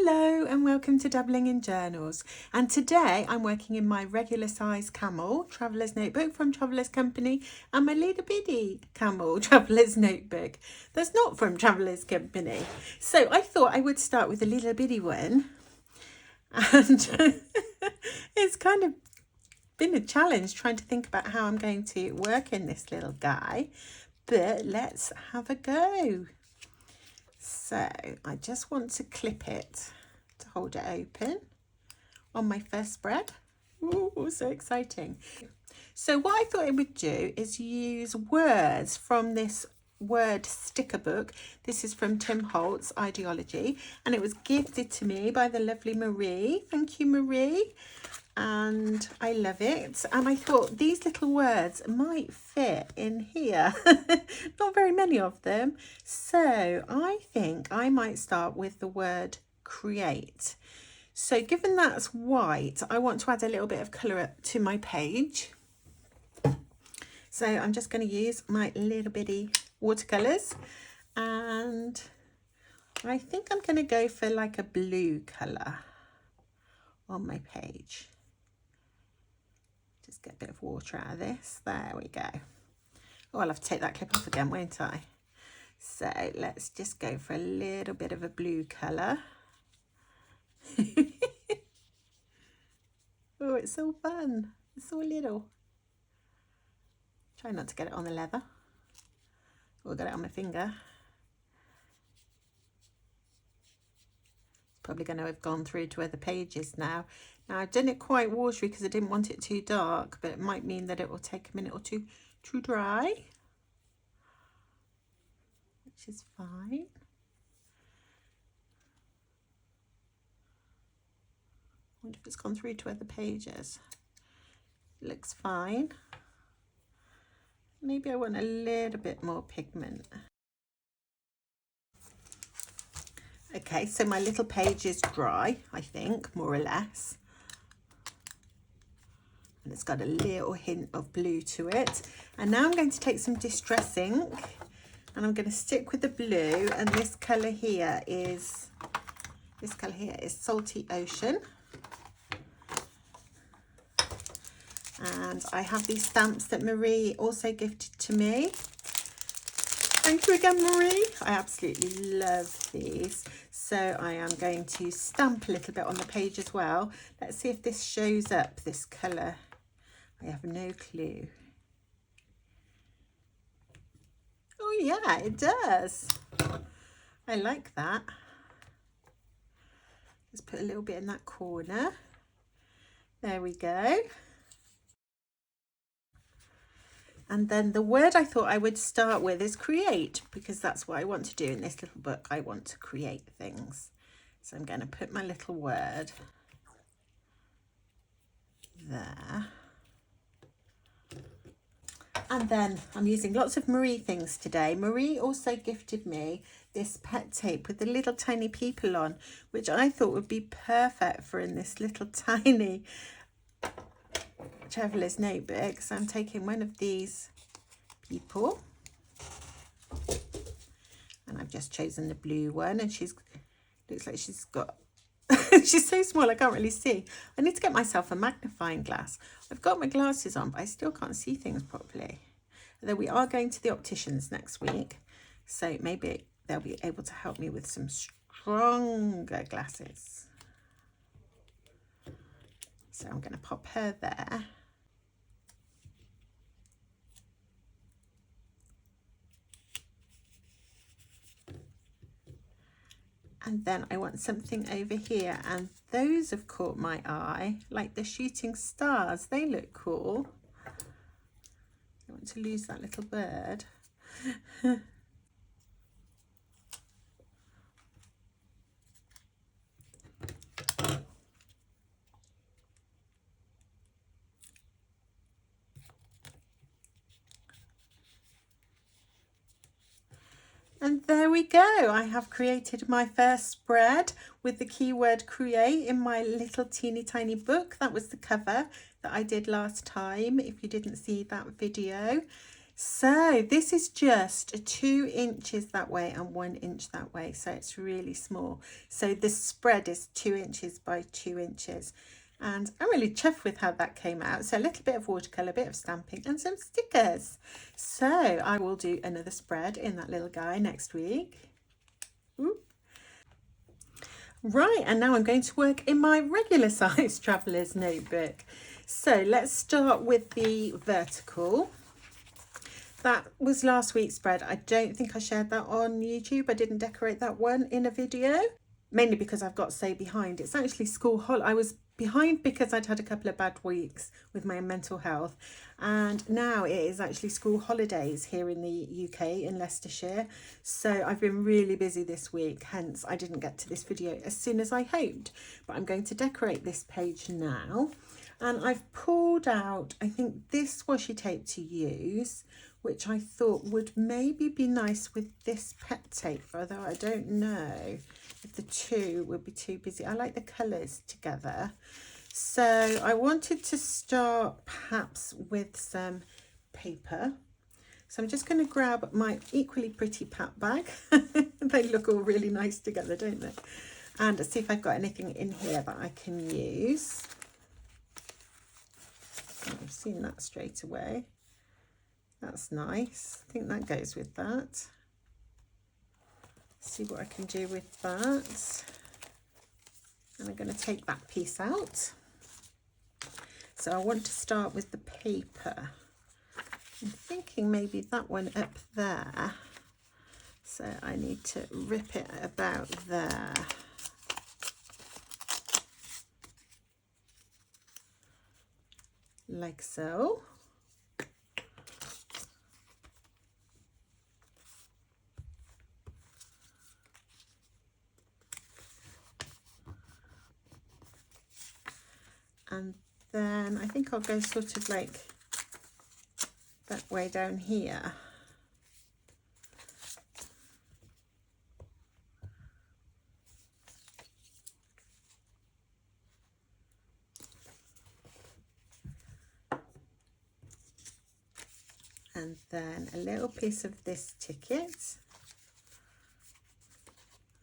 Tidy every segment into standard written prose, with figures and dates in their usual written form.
Hello and welcome to Dabbling in Journals, and today I'm working in my regular size Camel Traveller's Notebook from Traveller's Company and my little bitty Camel Traveller's Notebook that's not from Traveller's Company. So I thought I would start with a little bitty one, and it's kind of been a challenge trying to think about how I'm going to work in this little guy, but let's have a go. So I just want to clip it to hold it open on my first spread. Ooh, so exciting. So what I thought I would do is use words from this word sticker book. This is from Tim Holt's Ideology, and it was gifted to me by the lovely Marie. Thank you, Marie. And I love it, and I thought these little words might fit in here. Not very many of them, so I think I might start with the word create. So given that's white, I want to add a little bit of colour to my page, so I'm just going to use my little bitty watercolours, and I think I'm going to go for like a blue colour on my page. Just get a bit of water out of this. There we go. Oh, I'll have to take that clip off again, won't I? So let's just go for a little bit of a blue colour. Oh, it's so fun. It's so little. Try not to get it on the leather. Or get it on my finger. Probably going to have gone through to other pages now. Now I've done it quite watery because I didn't want it too dark, but it might mean that it will take a minute or two to dry, which is fine. I wonder if it's gone through to other pages. It looks fine. Maybe I want a little bit more pigment. Okay, so my little page is dry, I think, more or less. And it's got a little hint of blue to it. And now I'm going to take some Distress ink, and I'm going to stick with the blue, and this colour here is Salty Ocean. And I have these stamps that Marie also gifted to me. Thank you again, Marie. I absolutely love these. So I am going to stamp a little bit on the page as well. Let's see if this shows up, this colour. I have no clue. Oh yeah, it does. I like that. Let's put a little bit in that corner. There we go. And then the word I thought I would start with is create, because that's what I want to do in this little book. I want to create things. So I'm going to put my little word there. And then I'm using lots of Marie things today. Marie also gifted me this pet tape with the little tiny people on, which I thought would be perfect for in this little tiny Traveller's Notebook. So I'm taking one of these people, and I've just chosen the blue one, and looks like she's got she's so small I can't really see. I need to get myself a magnifying glass. I've got my glasses on, but I still can't see things properly. Although we are going to the opticians next week, so maybe they'll be able to help me with some stronger glasses. So I'm going to pop her there. And then I want something over here, and those have caught my eye, like the shooting stars. They look cool. I want to lose that little bird. And there we go. I have created my first spread with the keyword create in my little teeny tiny book. That was the cover that I did last time, if you didn't see that video. So this is just 2 inches that way and 1 inch that way. So it's really small. So the spread is 2 inches by 2 inches. And I'm really chuffed with how that came out. So a little bit of watercolour, a bit of stamping and some stickers. So I will do another spread in that little guy next week. Ooh. Right, and now I'm going to work in my regular size traveller's notebook. So let's start with the vertical. That was last week's spread. I don't think I shared that on YouTube. I didn't decorate that one in a video, mainly because I've got so behind. It's actually school holiday. I was behind because I'd had a couple of bad weeks with my mental health, and now it is actually school holidays here in the UK in Leicestershire. So I've been really busy this week, hence I didn't get to this video as soon as I hoped. But I'm going to decorate this page now, and I've pulled out, I think, this washi tape to use, which I thought would maybe be nice with this pet tape, although I don't know if the two would be too busy. I like the colours together. So I wanted to start perhaps with some paper. So I'm just going to grab my equally pretty pat bag. They look all really nice together, don't they? And see if I've got anything in here that I can use. I've seen that straight away. That's nice. I think that goes with that. See what I can do with that. And I'm going to take that piece out. So I want to start with the paper. I'm thinking maybe that one up there. So I need to rip it about there. Like so. And then I think I'll go sort of like that way down here. And then a little piece of this ticket,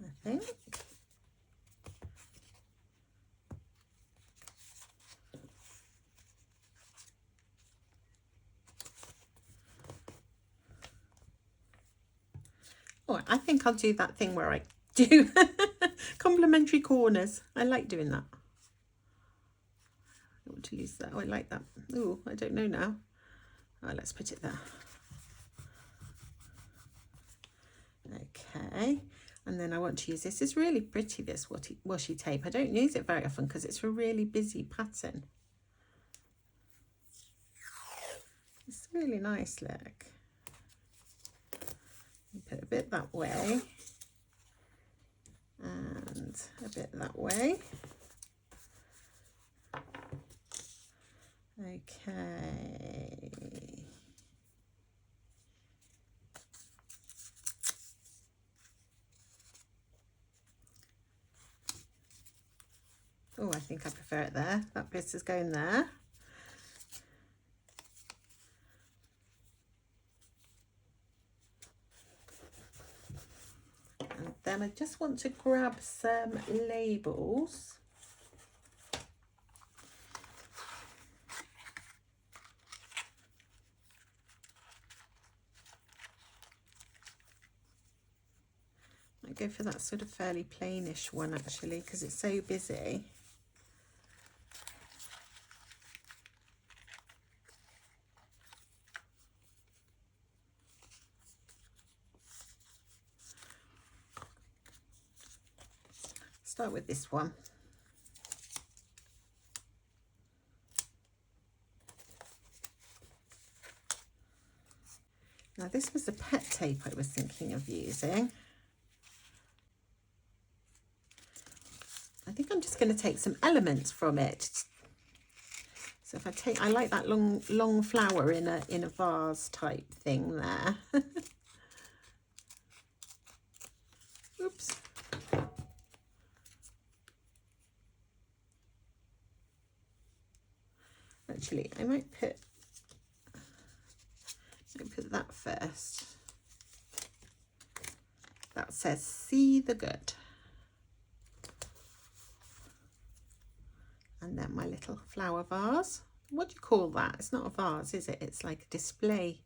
I think. Oh, I think I'll do that thing where I do complimentary corners. I like doing that. I want to use that. Oh, I like that. Oh, I don't know now. Oh, let's put it there. Okay, and then I want to use this. It's really pretty, this washi tape. I don't use it very often because it's a really busy pattern. It's really nice, look. Put a bit that way and a bit that way. Okay. Oh, I think I prefer it there. That bit is going there. And then I just want to grab some labels. I go for that sort of fairly plainish one actually because it's so busy. Start with this one. Now this was the pet tape I was thinking of using. I think I'm just going to take some elements from it. So if I take, I like that long flower in a vase type thing there. Oops. Actually, I might put So put that first. That says see the good. And then my little flower vase. What do you call that? It's not a vase, is it? It's like a display,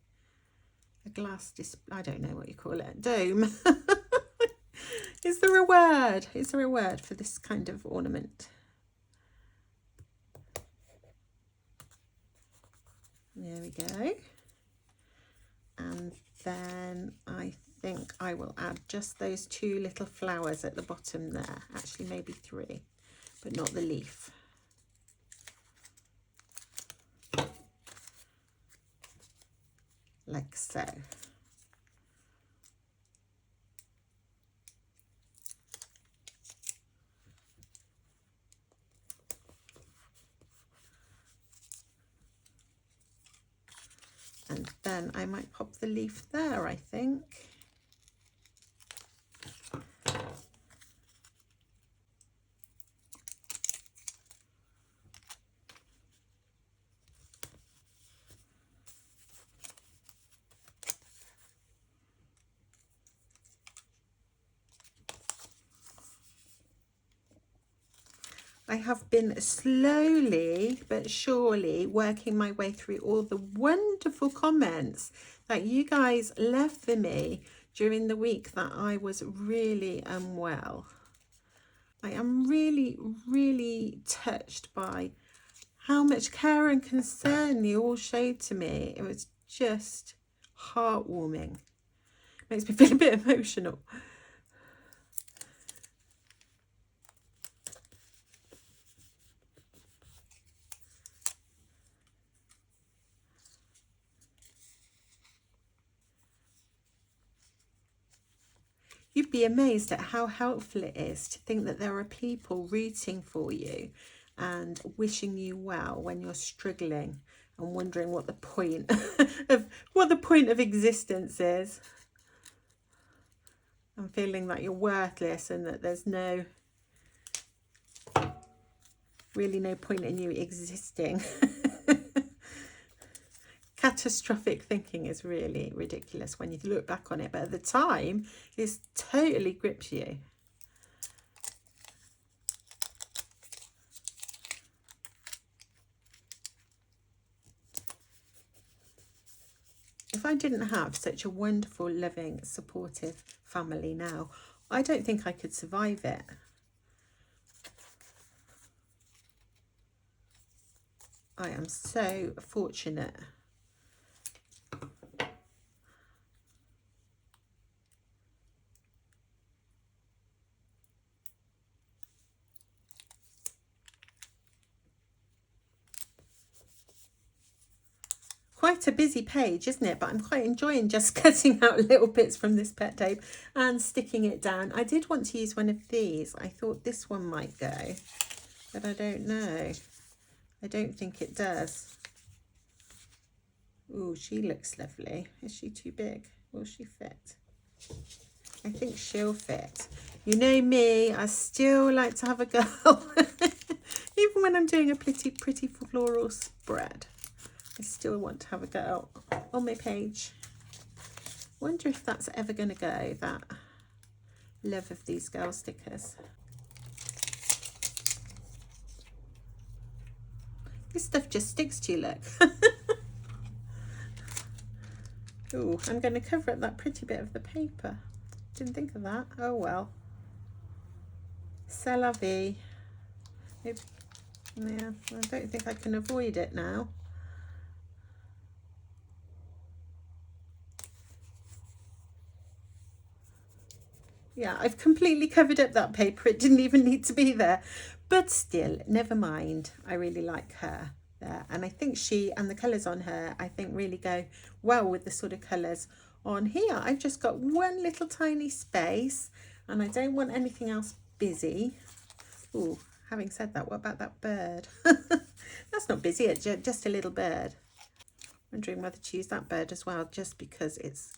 a glass display. I don't know what you call it. Dome. Is there a word? Is there a word for this kind of ornament? There we go. And then I think I will add just those two little flowers at the bottom there. Actually, maybe three, but not the leaf. Like so. And then I might pop the leaf there, I think. I have been slowly but surely working my way through all the wonderful comments that you guys left for me during the week that I was really unwell. I am really, really touched by how much care and concern you all showed to me. It was just heartwarming. Makes me feel a bit emotional. You'd be amazed at how helpful it is to think that there are people rooting for you and wishing you well when you're struggling and wondering what the point of existence is, and feeling that you're worthless and that there's really no point in you existing. Catastrophic thinking is really ridiculous when you look back on it, but at the time it totally grips you. If I didn't have such a wonderful, loving, supportive family now, I don't think I could survive it. I am so fortunate. Quite a busy page, isn't it? But I'm quite enjoying just cutting out little bits from this pet tape and sticking it down. I did want to use one of these. I thought this one might go, but I don't know. I don't think it does. Oh, she looks lovely. Is she too big? Will she fit? I think she'll fit. You know me, I still like to have a go. Even when I'm doing a pretty floral spread, I still want to have a go on my page. Wonder if that's ever going to go, that love of these girl stickers. This stuff just sticks to you, look. Oh, I'm going to cover up that pretty bit of the paper. Didn't think of that. Oh well. C'est la vie. Yeah, I don't think I can avoid it now. Yeah, I've completely covered up that paper. It didn't even need to be there. But still, never mind. I really like her there. And I think she and the colours on her, I think, really go well with the sort of colours on here. I've just got one little tiny space and I don't want anything else busy. Oh, having said that, what about that bird? That's not busy, it's just a little bird. Wondering whether to use that bird as well, just because it's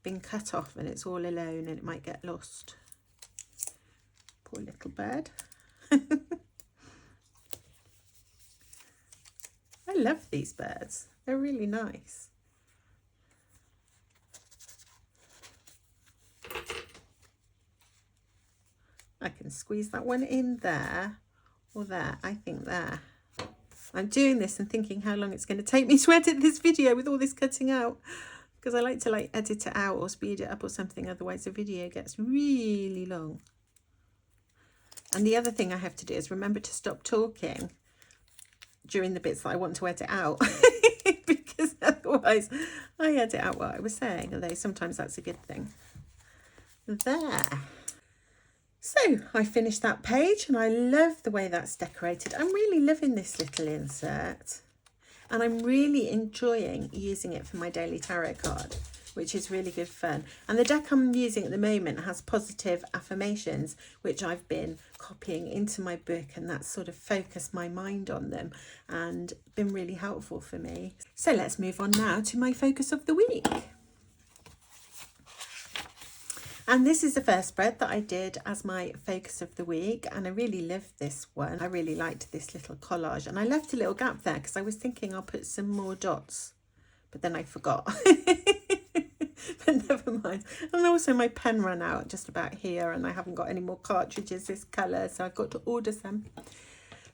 been cut off and it's all alone and it might get lost. Poor little bird. I love these birds. They're really nice. I can squeeze that one in there or there. I think there. I'm doing this and thinking how long it's going to take me to edit this video with all this cutting out, because I like to edit it out or speed it up or something, otherwise the video gets really long. And the other thing I have to do is remember to stop talking during the bits that I want to edit out because otherwise I edit out what I was saying, although sometimes that's a good thing. There. So I finished that page and I love the way that's decorated. I'm really loving this little insert and I'm really enjoying using it for my daily tarot card, which is really good fun. And the deck I'm using at the moment has positive affirmations, which I've been copying into my book, and that's sort of focused my mind on them and been really helpful for me. So let's move on now to my focus of the week. And this is the first spread that I did as my focus of the week, and I really loved this one. I really liked this little collage, and I left a little gap there because I was thinking I'll put some more dots, but then I forgot. But never mind. And also my pen ran out just about here, and I haven't got any more cartridges this colour, so I've got to order some.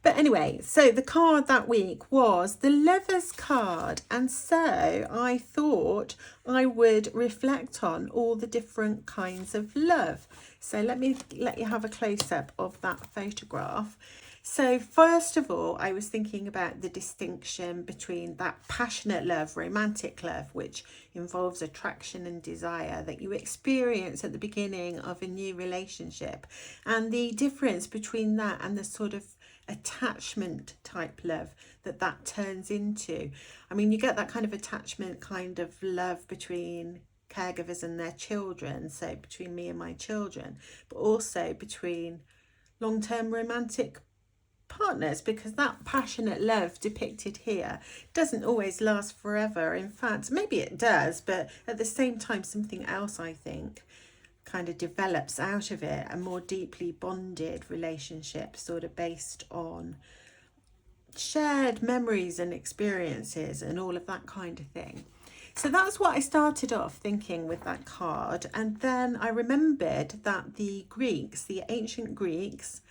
But anyway, so the card that week was the Lovers card, and so I thought I would reflect on all the different kinds of love. So let me let you have a close-up of that photograph. So first of all, I was thinking about the distinction between that passionate love, romantic love, which involves attraction and desire that you experience at the beginning of a new relationship, and the difference between that and the sort of attachment type love that turns into. I mean, you get that kind of attachment kind of love between caregivers and their children, so between me and my children, but also between long-term romantic partners, because that passionate love depicted here doesn't always last forever. In fact, maybe it does, but at the same time something else, I think, kind of develops out of it, a more deeply bonded relationship, sort of based on shared memories and experiences and all of that kind of thing. So that's what I started off thinking with that card. And then I remembered that the Greeks, the ancient Greeks,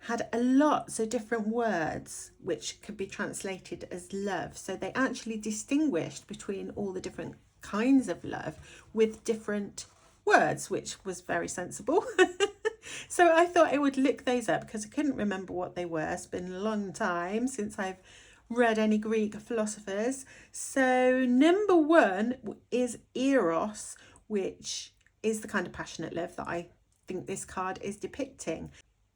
had a lots of different words which could be translated as love. So they actually distinguished between all the different kinds of love with different words, which was very sensible. So I thought I would look those up because I couldn't remember what they were. It's been a long time since I've read any Greek philosophers. So number one is eros, which is the kind of passionate love that I think this card is depicting.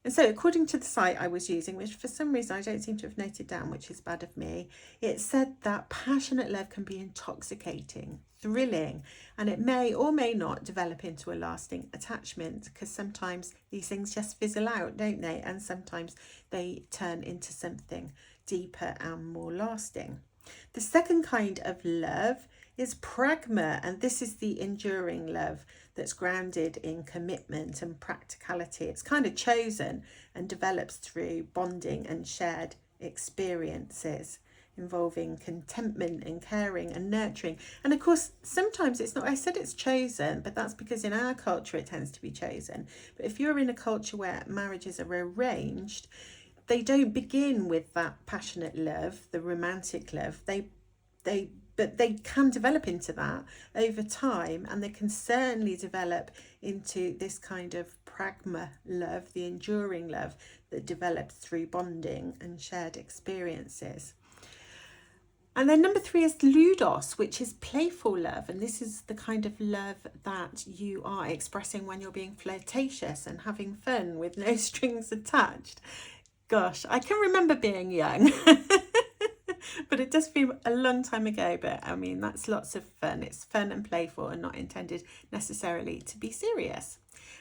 And so according to the site I was using, which for some reason I don't seem to have noted down, which is bad of me, it said that passionate love can be intoxicating, thrilling, and it may or may not develop into a lasting attachment, because sometimes these things just fizzle out, don't they? And sometimes they turn into something deeper and more lasting. The second kind of love is pragma, and this is the enduring love that's grounded in commitment and practicality. It's kind of chosen and develops through bonding and shared experiences involving contentment and caring and nurturing. And of course, sometimes it's not, I said it's chosen, but that's because in our culture it tends to be chosen. But if you're in a culture where marriages are arranged, they don't begin with that passionate love, the romantic love. But they can develop into that over time, and they can certainly develop into this kind of pragma love, the enduring love that develops through bonding and shared experiences. And then number three is ludos, which is playful love. And this is the kind of love that you are expressing when you're being flirtatious and having fun with no strings attached. Gosh, I can remember being young. But it does feel a long time ago. But I mean, that's lots of fun. It's fun and playful and not intended necessarily to be serious.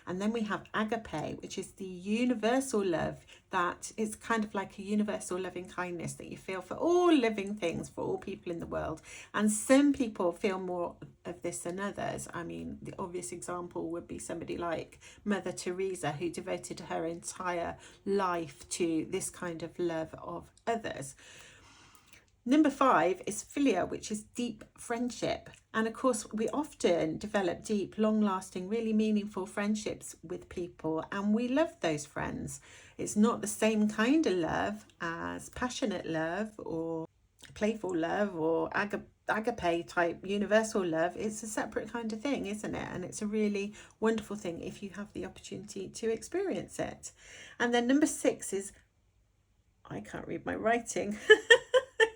And then we have agape, which is the universal love that is kind of like a universal loving kindness that you feel for all living things, for all people in the world. And some people feel more of this than others. I mean, the obvious example would be somebody like Mother Teresa, who devoted her entire life to this kind of love of others. Number 5 is philia, which is deep friendship. And of course, we often develop deep, long-lasting, really meaningful friendships with people, and we love those friends. It's not the same kind of love as passionate love or playful love or agape type universal love. It's a separate kind of thing, isn't it? And it's a really wonderful thing if you have the opportunity to experience it. And then number 6 is, I can't read my writing.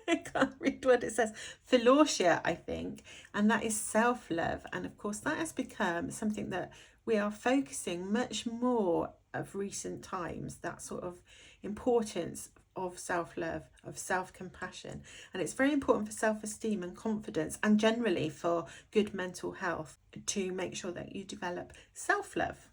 I can't read what it says. Philautia, I think, and that is self-love. And of course, that has become something that we are focusing much more of recent times, that sort of importance of self-love, of self-compassion. And it's very important for self-esteem and confidence, and generally for good mental health, to make sure that you develop self-love.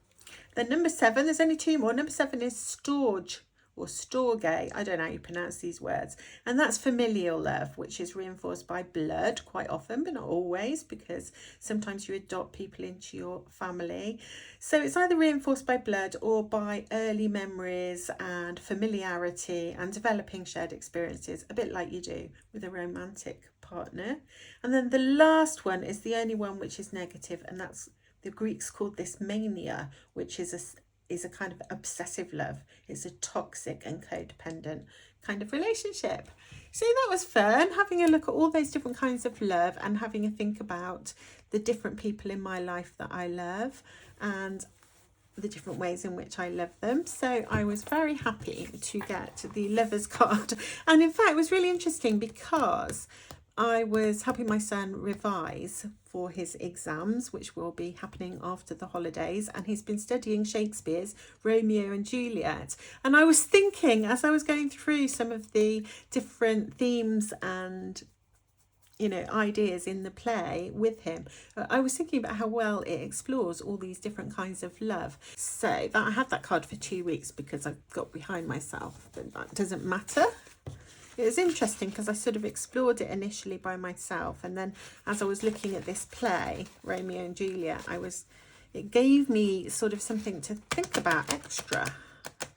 Then number 7, there's only 2 more. Number 7 is storge or storge. I don't know how you pronounce these words. And that's familial love, which is reinforced by blood quite often, but not always, because sometimes you adopt people into your family. So it's either reinforced by blood or by early memories and familiarity and developing shared experiences, a bit like you do with a romantic partner. And then the last one is the only one which is negative, and that's, the Greeks called this mania, which is a kind of obsessive love. It's a toxic and codependent kind of relationship. So that was fun, having a look at all those different kinds of love and having a think about the different people in my life that I love and the different ways in which I love them. So I was very happy to get the lover's card. And in fact, it was really interesting because I was helping my son revise for his exams, which will be happening after the holidays, and he's been studying Shakespeare's Romeo and Juliet. And I was thinking, as I was going through some of the different themes and ideas in the play with him, I was thinking about how well it explores all these different kinds of love. So that I had that card for 2 weeks because I got behind myself, but that doesn't matter. It was interesting because I sort of explored it initially by myself, and then as I was looking at this play, Romeo and Juliet, it gave me sort of something to think about extra.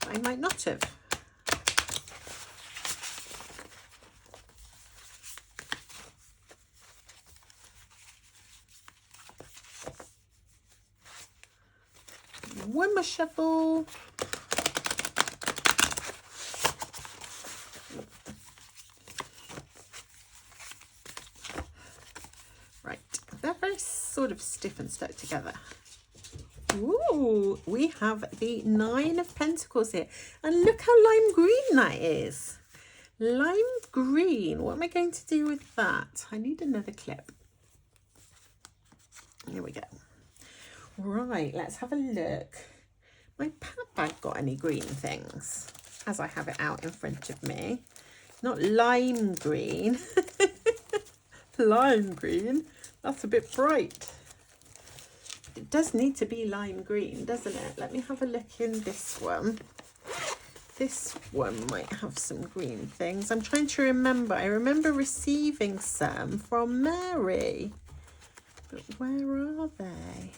I might not have. One more shuffle. They're very sort of stiff and stuck together. Ooh, we have the 9 of Pentacles here. And look how lime green that is. Lime green. What am I going to do with that? I need another clip. Here we go. Right, let's have a look. My pad bag got any green things? As I have it out in front of me. Not lime green. Lime green. That's a bit bright. It does need to be lime green, doesn't it? Let me have a look in this one. This one might have some green things. I'm trying to remember. I remember receiving some from Mary. But where are they?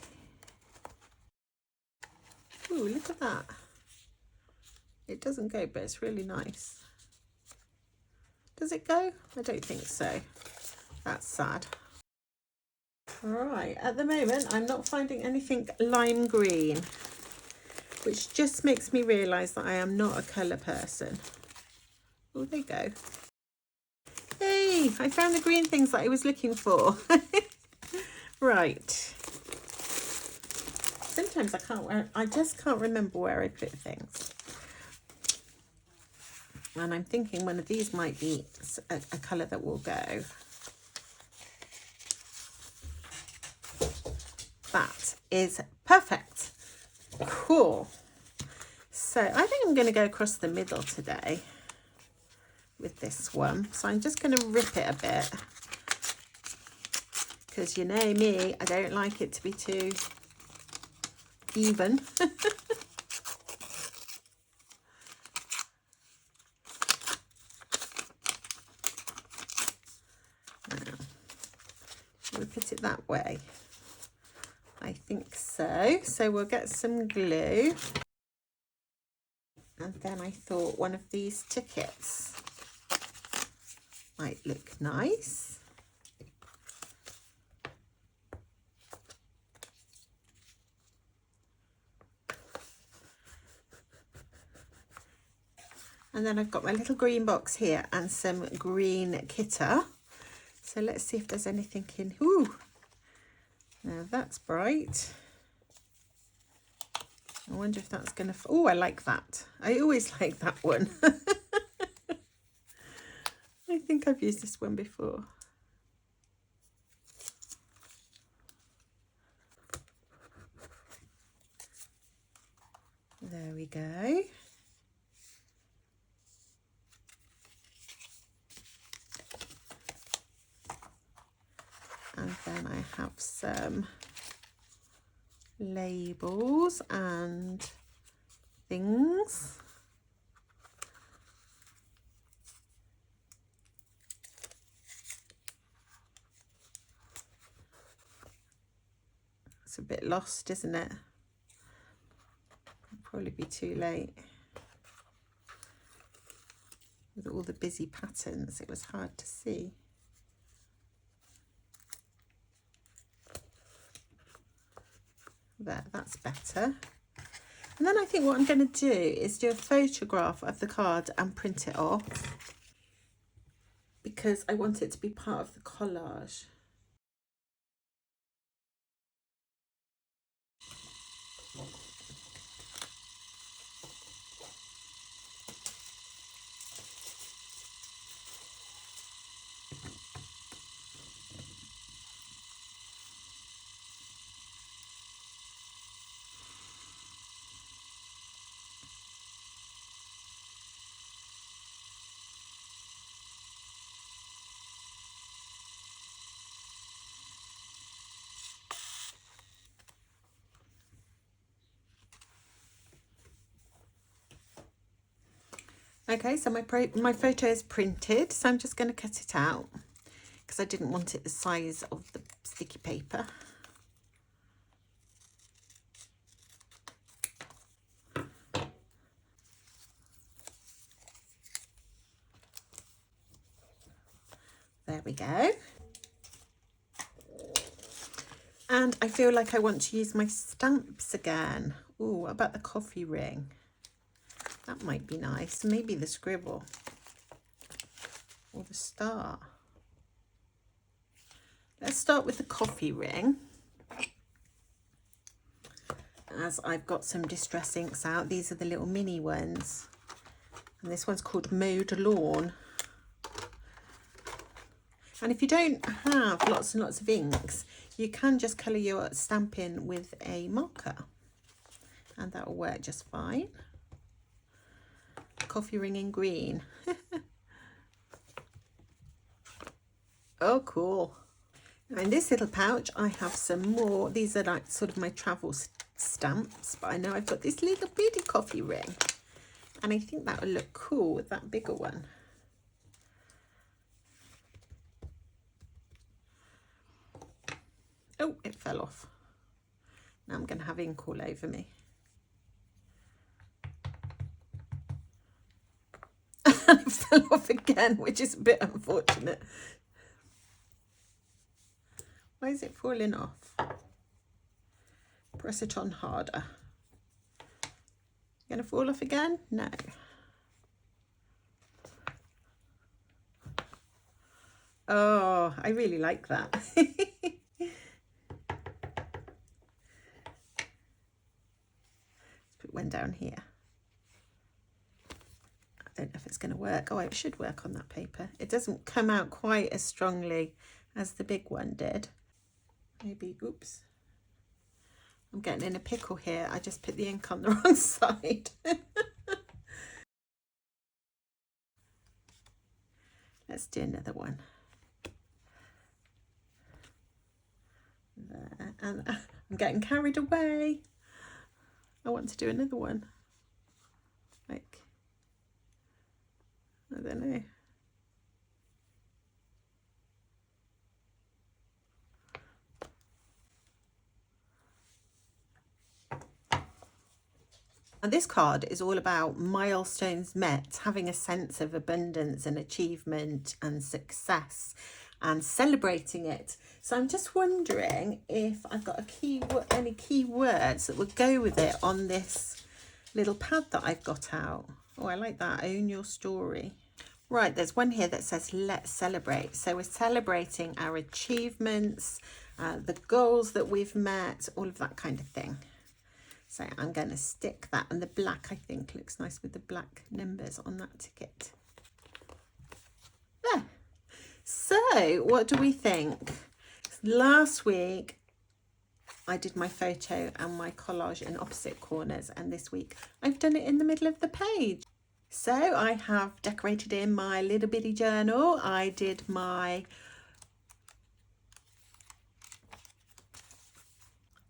Ooh, look at that. It doesn't go, but it's really nice. Does it go? I don't think so. That's sad. Right, at the moment I'm not finding anything lime green, which just makes me realise that I am not a colour person. Oh, there you go. Hey, I found the green things that I was looking for. Right. Sometimes I just can't remember where I put things. And I'm thinking one of these might be a colour that will go. That is perfect. Cool. So I think I'm going to go across the middle today with this one. So I'm just going to rip it a bit, because you know me, I don't like it to be too even. We'll put it that way. I think so. So we'll get some glue. And then I thought one of these tickets might look nice. And then I've got my little green box here and some green kitter. So let's see if there's anything in. Ooh, now that's bright. I wonder if that's going to. Oh, I like that. I always like that one. I think I've used this one before. There we go. And then I have some labels and things. It's a bit lost, isn't it? It'll probably be too late. With all the busy patterns, it was hard to see. There, that's better. And then I think what I'm going to do is do a photograph of the card and print it off, because I want it to be part of the collage. Okay, so my photo is printed, so I'm just going to cut it out because I didn't want it the size of the sticky paper. There we go. And I feel like I want to use my stamps again. Ooh, what about the coffee ring? That might be nice. Maybe the scribble or the star. Let's start with the coffee ring, as I've got some distress inks out. These are the little mini ones. And this one's called Mowed Lawn. And if you don't have lots and lots of inks, you can just colour your stamp in with a marker. And that will work just fine. Coffee ring in green. Oh, cool. Now in this little pouch, I have some more. These are like sort of my travel stamps, but I know I've got this little bitty coffee ring. And I think that will look cool with that bigger one. Oh, it fell off. Now I'm going to have ink all over me. And it fell off again, which is a bit unfortunate. Why is it falling off? Press it on harder. Going to fall off again? No. Oh, I really like that. Put one down here. I don't know if it's going to work. Oh, it should work on that paper. It doesn't come out quite as strongly as the big one did. Maybe, oops. I'm getting in a pickle here. I just put the ink on the wrong side. Let's do another one. There. And I'm getting carried away. I want to do another one. Like, I don't know. And this card is all about milestones met, having a sense of abundance and achievement and success and celebrating it. So I'm just wondering if I've got any key words that would go with it on this little pad that I've got out. Oh, I like that. Own your story. Right, there's one here that says let's celebrate. So we're celebrating our achievements, the goals that we've met, all of that kind of thing. So I'm going to stick that, and the black I think looks nice with the black numbers on that ticket. There. So what do we think? Last week I did my photo and my collage in opposite corners, and this week I've done it in the middle of the page. So I have decorated in my little bitty journal. I did my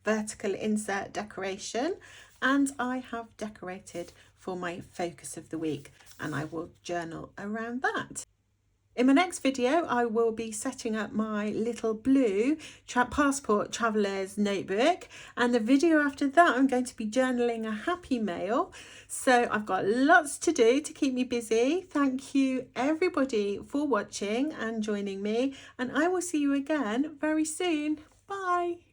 vertical insert decoration, and I have decorated for my focus of the week, and I will journal around that. In my next video, I will be setting up my little blue passport traveller's notebook, and the video after that I'm going to be journaling a happy mail. So I've got lots to do to keep me busy. Thank you everybody for watching and joining me, and I will see you again very soon. Bye.